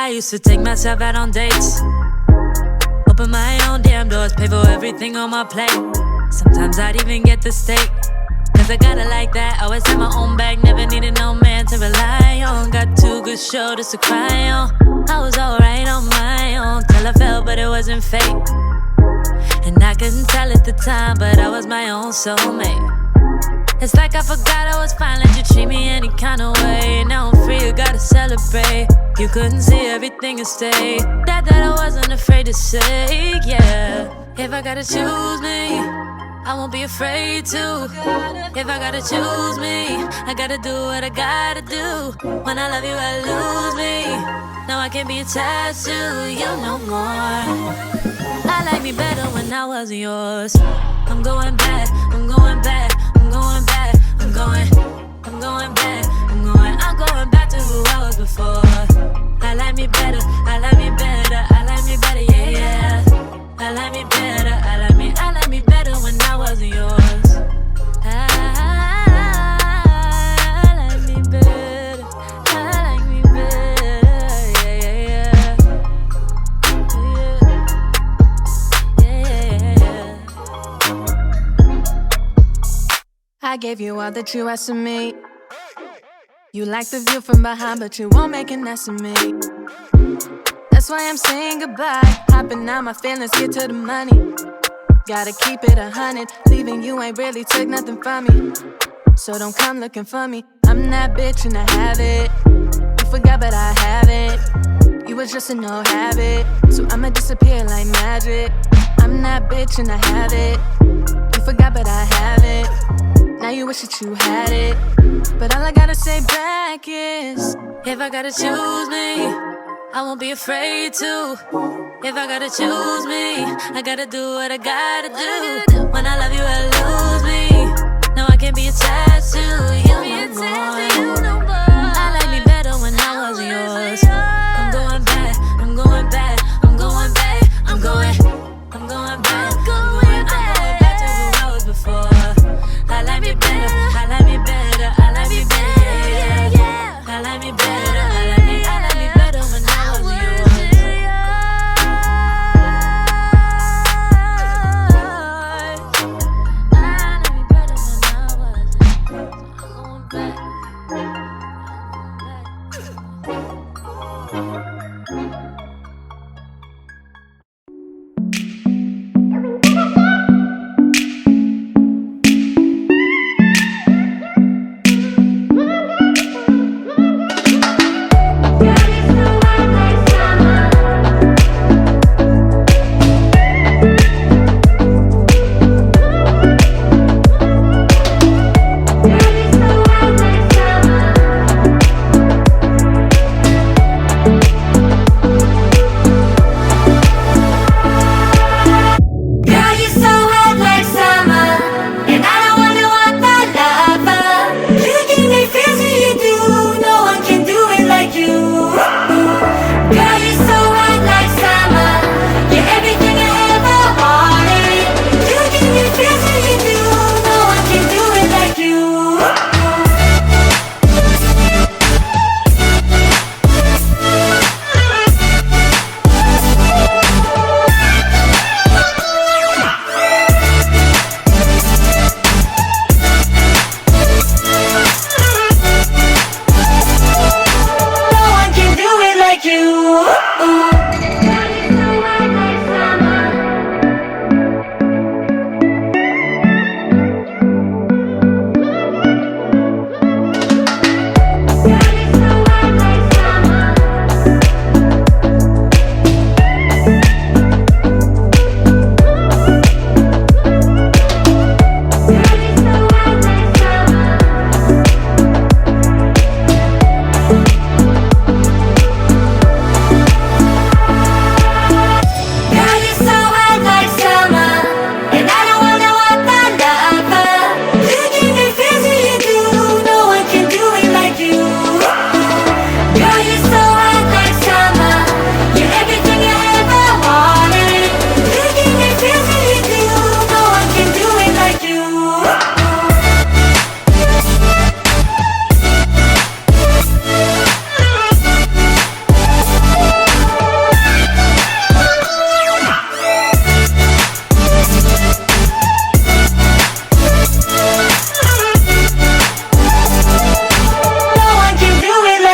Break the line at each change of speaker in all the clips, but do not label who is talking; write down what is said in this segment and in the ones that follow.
I used to take myself out on dates, open my own damn doors, pay for everything on my plate. Sometimes I'd even get the steak, cause I got it like that. Always had my own bag, never needed no man to rely on. Got two good shoulders to cry on. I was alright on my own till I fell, but it wasn't fake. And I couldn't tell at the time, but I was my own soulmate. It's like I forgot I was fine, let you treat me any kind of way. Now I'm free, you gotta celebrate. You couldn't see everything and stay. That I wasn't afraid to say, yeah. If I gotta choose me, I won't be afraid to. If I gotta choose me, I gotta do what I gotta do. When I love you, I lose me. Now I can't be attached to you no more. I like me better when I wasn't yours. I'm going back, I'm going back, I'm going back, I'm going back, I'm going back to who I was before. I like me better, I like me better, I like me better, yeah, yeah. I like me better, I like me better when I wasn't yours. I like me better, I like me better, yeah, yeah, yeah.
I gave you all that you asked of me. You like the view from behind, but you won't make an ass of me. That's why I'm saying goodbye. Hopping out my feelings, get to the money. Gotta keep it 100. Leaving you ain't really took nothing from me. So don't come looking for me. I'm that bitch and I have it. You forgot but I haven't. You was just a no habit, so I'ma disappear like magic. I'm that bitch and I have it. You forgot but I haven't. Now you wish that you had it. But all I gotta say back is,
if I gotta choose me, I won't be afraid to. If I gotta choose me, I gotta do what I gotta do. When I love you, I lose me. No, I can't be attached to you no more. I like me better when I wasn't yours. I'm going back, I'm going back, I'm going back, I'm going back, I'm going back to who I was before. I like me better, I like me better, I like me better, yeah, yeah. I like me better, I like me better when I wasn't yours. I like me better when I wasn't yours.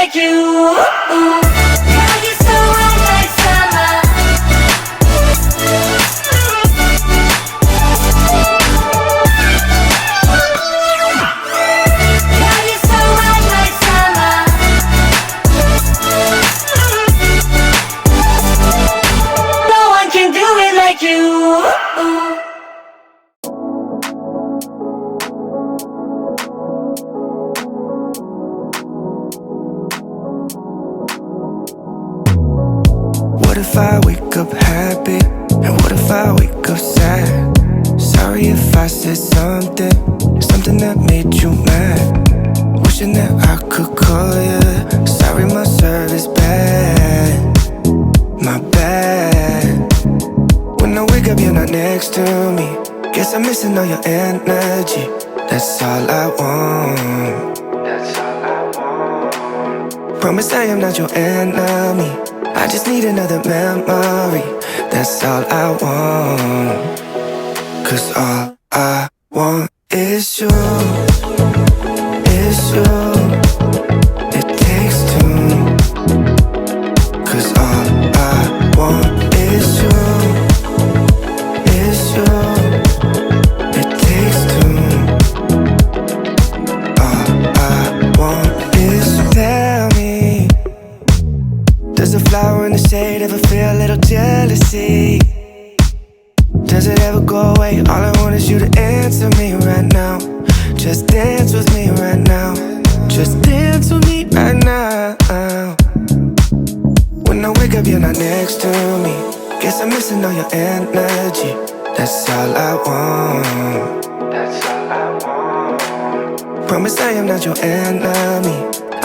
like you. Girl, you're so hot like summer. Girl, you're so hot like summer. No one can do it like you.
What if I wake up happy? And what if I wake up sad? Sorry if I said something that made you mad. Wishing that I could call you. Sorry my service bad, my bad. When I wake up you're not next to me. Guess I'm missing all your energy. That's all I want. That's all I want. Promise I am not your enemy. I just need another memory. That's all I want. 'Cause all I want is you. Is you. It takes two. 'Cause all I want is you. Is you. It takes two. All I want is you. Tell me, does a flower in the shade ever feel a little jealousy? Does it ever go away? All I want is you to answer me right now. Just dance with me right now. Just dance with me right now. When I wake up you're not next to me. Guess I'm missing all your energy. That's all I want. That's all I want. Promise I am not your enemy.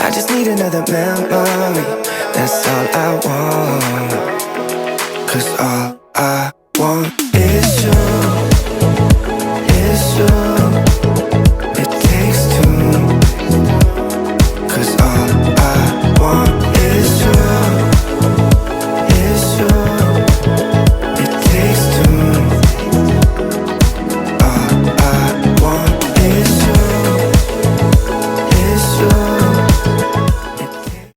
I just need another memory. That's all I want. 'Cause all I